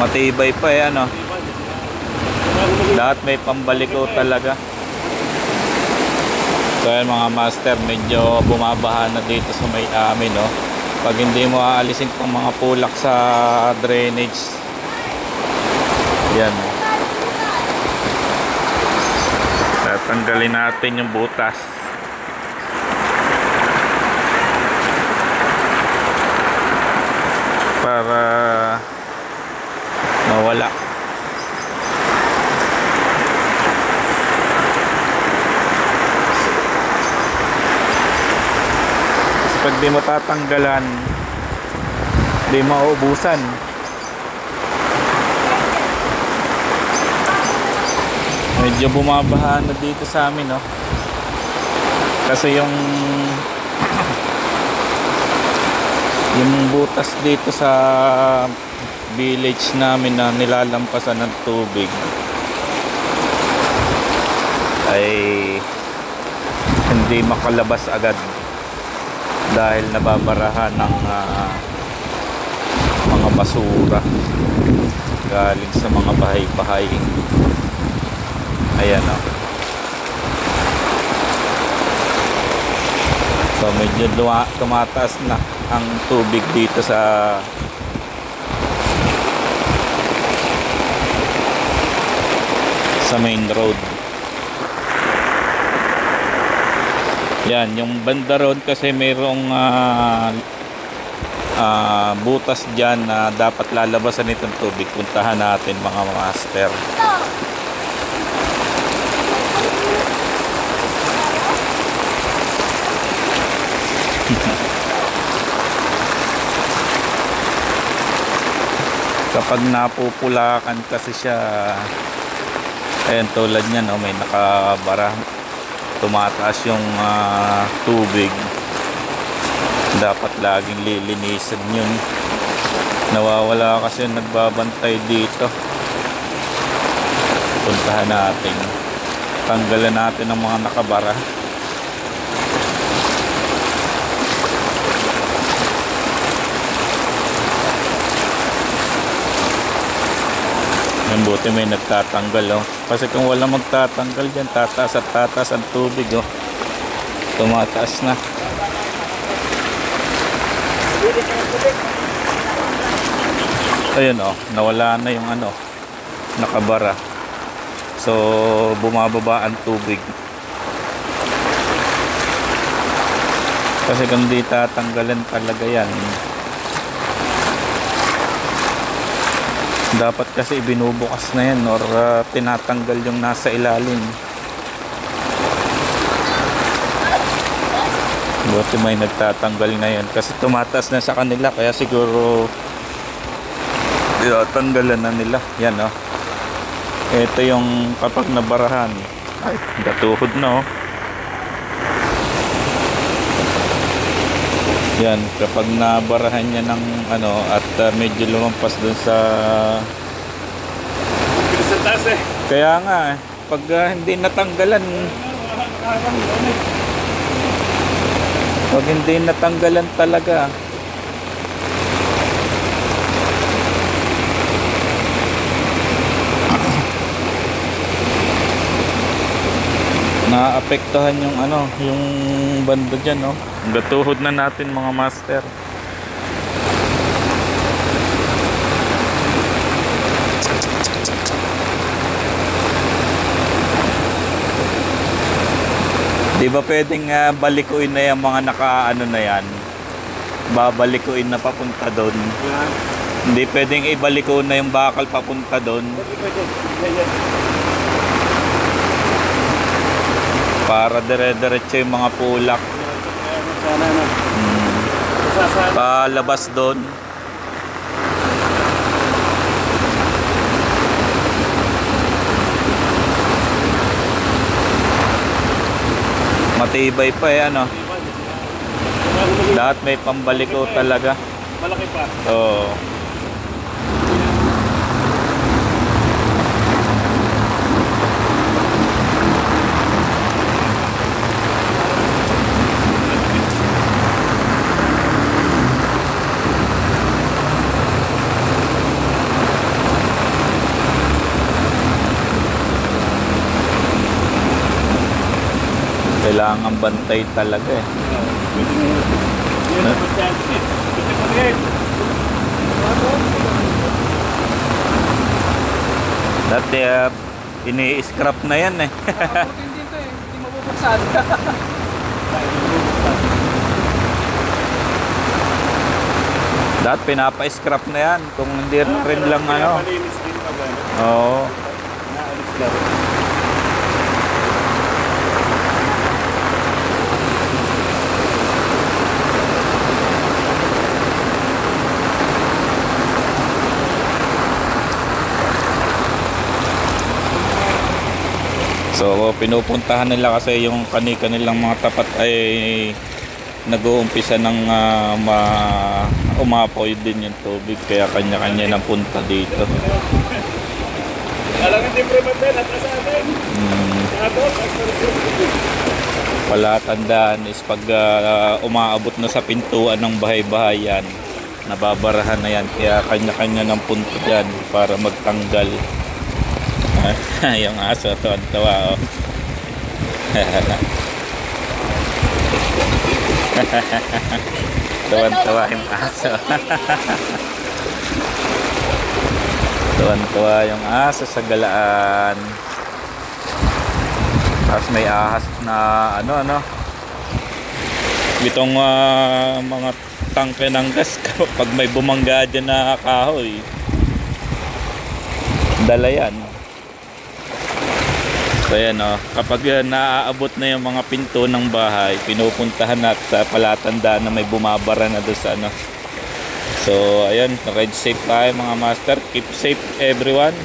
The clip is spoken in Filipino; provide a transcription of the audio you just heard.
Matibay pa eh, ano. Lahat may pambaliko talaga. So yan mga master, medyo bumabaha na dito sa may amin, no. Pag hindi mo aalisin pang mga pulak sa drainage, yan, tatanggalin natin yung butas para mawala. Kasi pag di mo tatanggalan, di mauubusan. Medyo bumabaha na dito sa amin, no? Kasi yung butas dito sa village namin na nilalampasan ng tubig ay hindi makalabas agad dahil nababarahan ng mga basura galing sa mga bahay-bahay. Ayan, o. So medyo tumataas na ang tubig dito sa main road. Yan, yung banda road kasi mayroong butas dyan na dapat lalabasan itong tubig. Puntahan natin mga master. Kapag napupulakan kasi siya, ayan, tulad niyan, oh, may nakabara, tumataas yung tubig, dapat laging lilinisan yun. Nawawala kasi yung nagbabantay dito. Puntahan natin, tanggalan natin ang mga nakabara. Yung buti may nagtatanggal, oh. Kasi kung wala magtatanggal dyan, tataas at tataas ang tubig, oh. Tumataas na. Ayun, oh, nawala na yung ano, nakabara. So bumababa ang tubig. Kasi kung di tatanggalan talaga yan, dapat kasi ibinubukas na yan or tinatanggal yung nasa ilalim. Buti may nagtatanggal ngayon kasi tumataas na sa kanila, kaya siguro tanggalan na nila. Yan, oh. Ito yung kapag nabarahan, ay, gatuhod na, oh. Yan, kapag nabarahan niya ng ano at medyo lumampas dun sa kaya nga pag hindi natanggalan, talaga, naapektuhan yung ano, yung banda dyan, no? Gatuhod na natin mga master. Di ba pwedeng balikuin na yung mga nakaano na yan, babalikuin na papunta doon? Yeah. Hindi pwedeng ibaliko na yung bakal papunta doon para dire-diretso yung mga pulak palabas doon. Matibay pa eh, ano. Lahat may pambaliko talaga. Malaki pa. Oo. Kailangan bantay talaga eh. Dati ini-scrap na yan eh. Hindi to eh. Hindi mabubuksan. Dati pinapa-scrap na yan. Kung hindi rin lang ano. Oo. So pinupuntahan nila kasi yung kanilang mga tapat ay nag-uumpisa ng umapoy din yung tubig, kaya kanya-kanya ng punta dito. Alam hindi premate at sa atin. Palatandaan is pag umaabot na sa pintuan ng bahay-bahayan, nababarahan na yan, kaya kanya-kanya ng punta dyan para magtanggal. Yung aso, tawa oh. Tuwan-tuwa yung aso. Tuwan-tuwa yung aso sa galaan. Tapos may ahas na ano itong mga tangke ng gas pag may bumangga dyan na kahoy, dala yan. So ayan o, kapag naaabot na yung mga pinto ng bahay, pinupuntahan natin sa palatandaan na may bumabara na doon sa ano. So ayan, ride safe tayo mga master. Keep safe everyone.